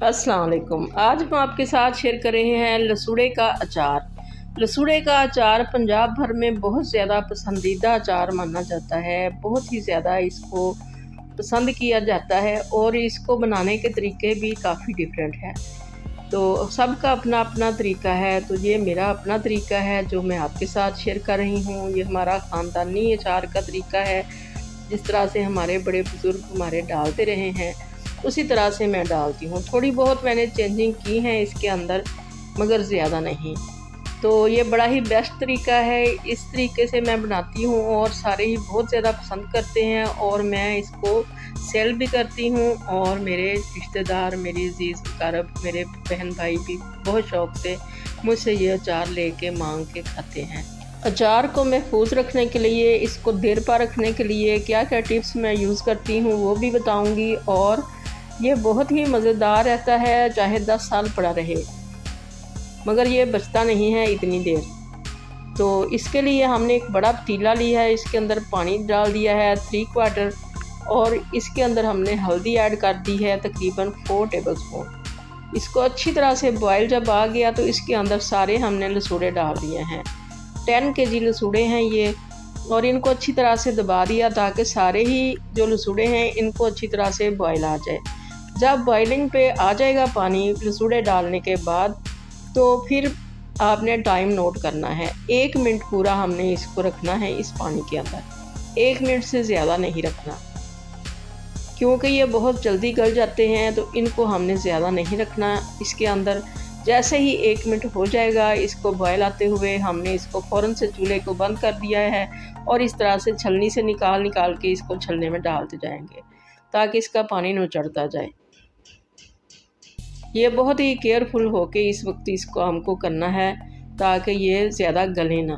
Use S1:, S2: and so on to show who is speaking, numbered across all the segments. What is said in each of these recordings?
S1: अस्सलाम वालेकुम। आज हम आपके साथ शेयर कर रहे हैं लसूड़े का अचार। लसूड़े का अचार पंजाब भर में बहुत ज़्यादा पसंदीदा अचार माना जाता है। बहुत ही ज़्यादा इसको पसंद किया जाता है और इसको बनाने के तरीके भी काफ़ी डिफरेंट है। तो सबका अपना अपना तरीका है। तो ये मेरा अपना तरीका है जो मैं आपके साथ शेयर कर रही हूँ। ये हमारा ख़ानदानी अचार का तरीका है। जिस तरह से हमारे बड़े बुज़ुर्ग हमारे डालते रहे हैं उसी तरह से मैं डालती हूँ। थोड़ी बहुत मैंने चेंजिंग की है इसके अंदर, मगर ज़्यादा नहीं। तो ये बड़ा ही बेस्ट तरीका है। इस तरीके से मैं बनाती हूँ और सारे ही बहुत ज़्यादा पसंद करते हैं और मैं इसको सेल भी करती हूँ। और मेरे रिश्तेदार, मेरी अजीज़ अकारब, मेरे बहन भाई भी बहुत शौक़ से मुझसे ये अचार लेके मांग के खाते हैं। अचार को महफूज रखने के लिए, इसको देर पा रखने के लिए क्या क्या टिप्स मैं यूज़ करती हूँ वो भी बताऊँगी। और ये बहुत ही मज़ेदार रहता है, चाहे 10 साल पड़ा रहे, मगर ये बचता नहीं है इतनी देर। तो इसके लिए हमने एक बड़ा पतीला लिया है, इसके अंदर पानी डाल दिया है 3/4 और इसके अंदर हमने हल्दी ऐड कर दी है तकरीबन 4 टेबलस्पून। इसको अच्छी तरह से बॉयल जब आ गया तो इसके अंदर सारे हमने लसूड़े डाल दिए हैं। 10 kg लसूड़े हैं ये, और इनको अच्छी तरह से दबा दिया ताकि सारे ही जो लसूड़े हैं इनको अच्छी तरह से बॉयल आ जाए। जब बॉइलिंग पे आ जाएगा पानी लसूड़े डालने के बाद, तो फिर आपने टाइम नोट करना है। 1 मिनट पूरा हमने इसको रखना है इस पानी के अंदर। 1 मिनट से ज़्यादा नहीं रखना, क्योंकि ये बहुत जल्दी गल जाते हैं। तो इनको हमने ज़्यादा नहीं रखना इसके अंदर। जैसे ही 1 मिनट हो जाएगा इसको बॉयल आते हुए, हमने इसको फ़ौरन से चूल्हे को बंद कर दिया है और इस तरह से छलनी से निकाल के इसको छलने में डालते जाएंगे ताकि इसका पानी न चढ़ता जाए। ये बहुत ही केयरफुल होके इस वक्त इसको हमको करना है ताकि ये ज़्यादा गले ना।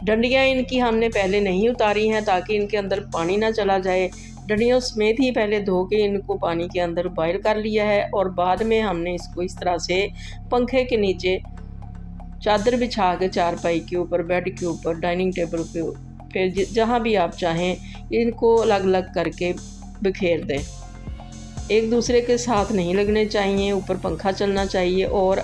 S1: डंडियाँ इनकी हमने पहले नहीं उतारी हैं ताकि इनके अंदर पानी ना चला जाए। डंडियों समेत ही पहले धो के इनको पानी के अंदर बॉयल कर लिया है और बाद में हमने इसको इस तरह से पंखे के नीचे चादर बिछा के, चारपाई के ऊपर, बेड के ऊपर, डाइनिंग टेबल पे, फिर जहाँ भी आप चाहें इनको अलग अलग करके बिखेर दें। एक दूसरे के साथ नहीं लगने चाहिए, ऊपर पंखा चलना चाहिए और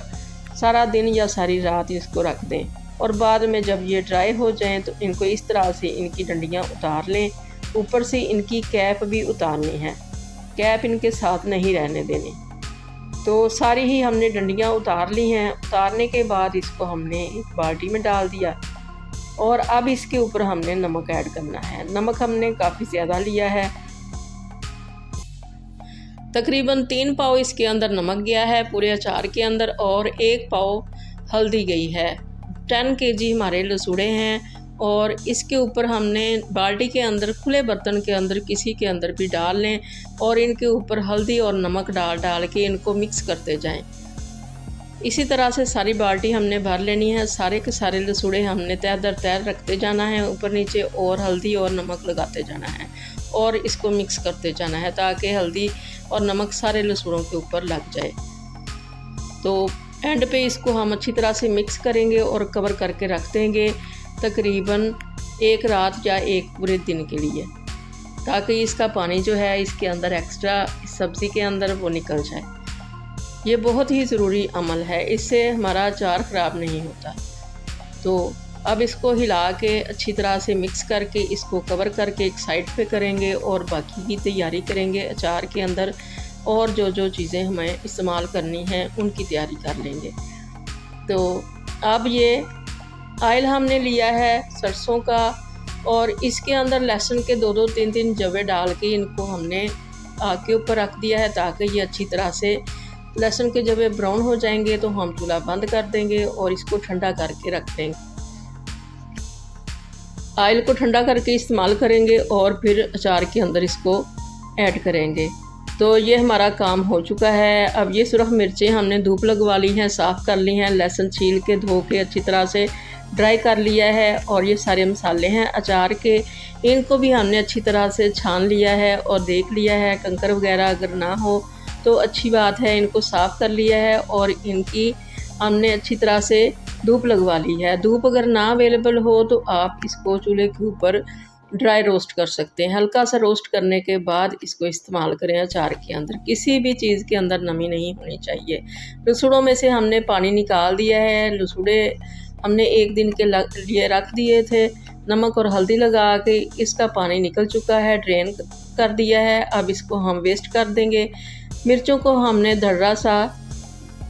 S1: सारा दिन या सारी रात इसको रख दें। और बाद में जब ये ड्राई हो जाएं तो इनको इस तरह से इनकी डंडियाँ उतार लें। ऊपर से इनकी कैप भी उतारनी है, कैप इनके साथ नहीं रहने देनी। तो सारी ही हमने डंडियाँ उतार ली हैं। उतारने के बाद इसको हमने एक बाल्टी में डाल दिया और अब इसके ऊपर हमने नमक ऐड करना है। नमक हमने काफ़ी ज़्यादा लिया है, तकरीबन 3 पाव इसके अंदर नमक गया है पूरे अचार के अंदर और 1 पाव हल्दी गई है। 10 kg हमारे लसूड़े हैं और इसके ऊपर हमने बाल्टी के अंदर, खुले बर्तन के अंदर, किसी के अंदर भी डाल लें और इनके ऊपर हल्दी और नमक डाल के इनको मिक्स करते जाएं। इसी तरह से सारी बाल्टी हमने भर लेनी है। सारे के सारे लसूड़े हमने तय दर तय रखते जाना है ऊपर नीचे और हल्दी और नमक लगाते जाना है और इसको मिक्स करते जाना है ताकि हल्दी और नमक सारे लसूड़ों के ऊपर लग जाए। तो एंड पे इसको हम अच्छी तरह से मिक्स करेंगे और कवर करके रख देंगे तकरीबन 1 रात या 1 पूरे दिन के लिए, ताकि इसका पानी जो है इसके अंदर एक्स्ट्रा इस सब्ज़ी के अंदर वो निकल जाए। ये बहुत ही ज़रूरी अमल है, इससे हमारा अचार ख़राब नहीं होता। तो अब इसको हिला के अच्छी तरह से मिक्स करके इसको कवर करके एक साइड पे करेंगे और बाकी की तैयारी करेंगे अचार के अंदर। और जो जो चीज़ें हमें इस्तेमाल करनी हैं उनकी तैयारी कर लेंगे। तो अब ये ऑयल हमने लिया है सरसों का और इसके अंदर लहसुन के 2-2, 3-3 जवे डाल के इनको हमने आग के ऊपर रख दिया है ताकि ये अच्छी तरह से लहसुन के जवे ब्राउन हो जाएंगे तो हम चूल्हा बंद कर देंगे और इसको ठंडा करके रख देंगे। ऑयल को ठंडा करके इस्तेमाल करेंगे और फिर अचार के अंदर इसको ऐड करेंगे। तो ये हमारा काम हो चुका है। अब ये सुरख मिर्चें हमने धूप लगवा ली हैं, साफ़ कर ली हैं, लहसुन छील के धो के अच्छी तरह से ड्राई कर लिया है और ये सारे मसाले हैं अचार के, इनको भी हमने अच्छी तरह से छान लिया है और देख लिया है। कंकर वगैरह अगर ना हो तो अच्छी बात है, इनको साफ़ कर लिया है और इनकी हमने अच्छी तरह से धूप लगवा ली है। धूप अगर ना अवेलेबल हो तो आप इसको चूल्हे के ऊपर ड्राई रोस्ट कर सकते हैं। हल्का सा रोस्ट करने के बाद इसको इस्तेमाल करें अचार के अंदर। किसी भी चीज़ के अंदर नमी नहीं होनी चाहिए। लसूड़ों में से हमने पानी निकाल दिया है। लसूड़े हमने 1 दिन के लिए रख दिए थे। नमक और हल्दी लगा के इसका पानी निकल चुका है, ड्रेन कर दिया है। अब इसको हम वेस्ट कर देंगे। मिर्चों को हमने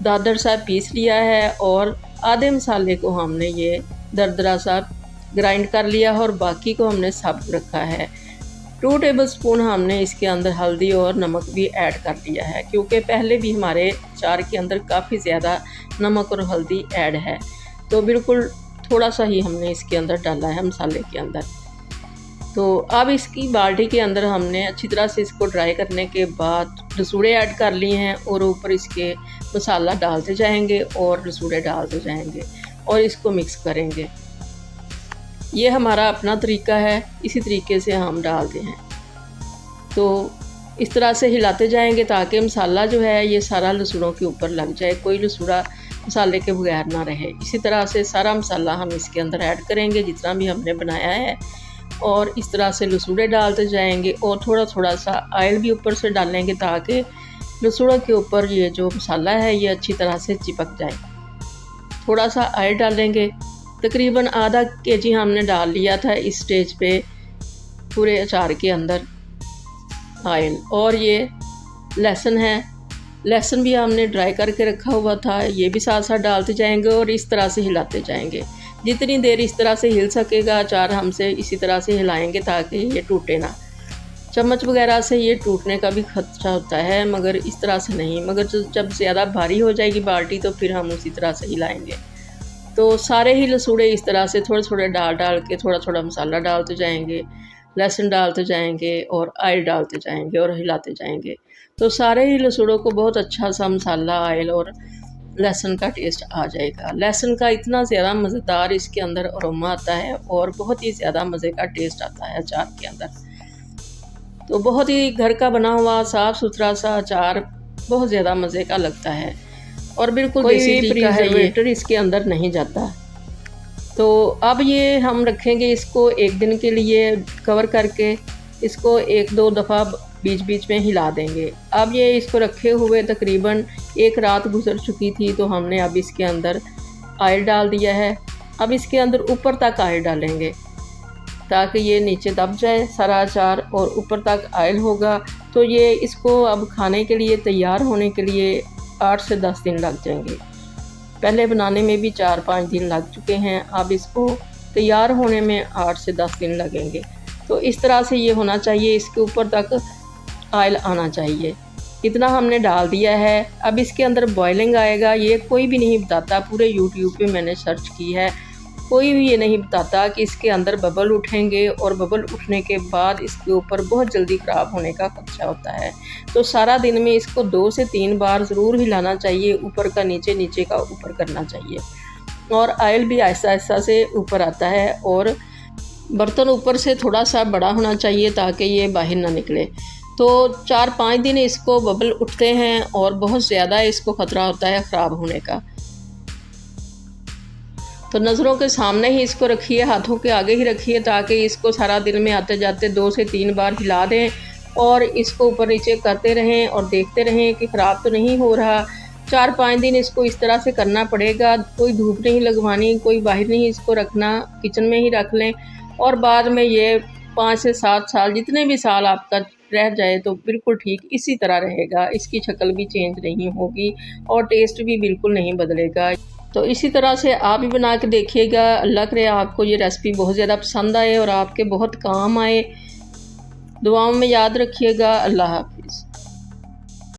S1: दादर सा पीस लिया है और आधे मसाले को हमने ये दरदरा सा ग्राइंड कर लिया है और बाकी को हमने साबुत रखा है। 2 टेबलस्पून हमने इसके अंदर हल्दी और नमक भी ऐड कर दिया है, क्योंकि पहले भी हमारे अचार के अंदर काफ़ी ज़्यादा नमक और हल्दी ऐड है, तो बिल्कुल थोड़ा सा ही हमने इसके अंदर डाला है मसाले के अंदर। तो अब इसकी बाल्टी के अंदर हमने अच्छी तरह से इसको ड्राई करने के बाद लसूड़े ऐड कर लिए हैं और ऊपर इसके मसाला डालते जाएंगे और लसूड़े डालते जाएंगे और इसको मिक्स करेंगे। ये हमारा अपना तरीका है, इसी तरीके से हम डालते हैं। तो इस तरह से हिलाते जाएंगे ताकि मसाला जो है ये सारा लसूड़ों के ऊपर लग जाए, कोई लसूड़ा मसाले के बगैर ना रहे। इसी तरह से सारा मसाला हम इसके अंदर ऐड करेंगे जितना भी हमने बनाया है, और इस तरह से लसूड़े डालते जाएंगे और थोड़ा थोड़ा सा ऑयल भी ऊपर से डालेंगे ताकि लसूड़ों के ऊपर ये जो मसाला है ये अच्छी तरह से चिपक जाए। थोड़ा सा ऑयल डालेंगे, तकरीबन आधा केजी हमने डाल लिया था इस स्टेज पे पूरे अचार के अंदर ऑयल। और ये लहसुन है, लहसुन भी हमने ड्राई करके रखा हुआ था, ये भी साथ साथ डालते जाएंगे और इस तरह से हिलाते जाएंगे। जितनी देर इस तरह से हिल सकेगा अचार हमसे इसी तरह से हिलाएंगे ताकि ये टूटे ना। चम्मच वगैरह से ये टूटने का भी खतरा होता है, मगर इस तरह से नहीं। मगर जब ज़्यादा भारी हो जाएगी बाल्टी तो फिर हम उसी तरह से हिलाएंगे। तो सारे ही लसूड़े इस तरह से थोड़े थोड़े डाल के थोड़ा थोड़ा मसाला डालते जाएंगे, लहसुन डालते जाएंगे और ऑयल डालते जाएंगे और हिलाते जाएंगे। तो सारे ही लसूड़ों को बहुत अच्छा सा मसाला, ऑयल और लहसुन का टेस्ट आ जाएगा। लहसुन का इतना ज़्यादा मज़ेदार इसके अंदर अरोमा आता है और बहुत ही ज़्यादा मज़े का टेस्ट आता है अचार के अंदर। तो बहुत ही घर का बना हुआ साफ़ सुथरा सा अचार बहुत ज़्यादा मज़े का लगता है और बिल्कुल कोई प्रिजर्वेटिव इसके अंदर नहीं जाता। तो अब ये हम रखेंगे इसको 1 दिन के लिए कवर करके, इसको 1-2 दफ़ा बीच बीच में हिला देंगे। अब ये इसको रखे हुए तकरीबन 1 रात गुजर चुकी थी, तो हमने अब इसके अंदर ऑयल डाल दिया है। अब इसके अंदर ऊपर तक ऑयल डालेंगे ताकि ये नीचे दब जाए सारा अचार और ऊपर तक ऑयल होगा। तो ये इसको अब खाने के लिए तैयार होने के लिए 8 से 10 दिन लग जाएंगे। पहले बनाने में भी 4-5 दिन लग चुके हैं, अब इसको तैयार होने में 8 से 10 दिन लगेंगे। तो इस तरह से ये होना चाहिए, इसके ऊपर तक ऑयल आना चाहिए। इतना हमने डाल दिया है। अब इसके अंदर बॉइलिंग आएगा, ये कोई भी नहीं बताता। पूरे यूट्यूब पे मैंने सर्च की है, कोई भी ये नहीं बताता कि इसके अंदर बबल उठेंगे और बबल उठने के बाद इसके ऊपर बहुत जल्दी ख़राब होने का खदशा होता है। तो सारा दिन में इसको 2 से 3 बार ज़रूर हिलाना चाहिए, ऊपर का नीचे, नीचे का ऊपर करना चाहिए। और ऑयल भी आहिस्ता आहिस्ता से ऊपर आता है और बर्तन ऊपर से थोड़ा सा बड़ा होना चाहिए ताकि ये बाहर ना निकले। तो 4-5 दिन इसको बबल उठते हैं और बहुत ज़्यादा इसको ख़तरा होता है ख़राब होने का। तो नज़रों के सामने ही इसको रखिए, हाथों के आगे ही रखिए ताकि इसको सारा दिन में आते जाते 2 से 3 बार हिला दें और इसको ऊपर नीचे करते रहें और देखते रहें कि ख़राब तो नहीं हो रहा। 4-5 दिन इसको इस तरह से करना पड़ेगा। कोई धूप नहीं लगवानी, कोई बाहर नहीं इसको रखना, किचन में ही रख लें। और बाद में ये 5 से 7 साल, जितने भी साल आपका रह जाए तो बिल्कुल ठीक इसी तरह रहेगा। इसकी शक्ल भी चेंज नहीं होगी और टेस्ट भी बिल्कुल नहीं बदलेगा। तो इसी तरह से आप भी बना के देखिएगा। अल्लाह करे आपको ये रेसिपी बहुत ज़्यादा पसंद आए और आपके बहुत काम आए। दुआओं में याद रखिएगा। अल्लाह हाफिज़।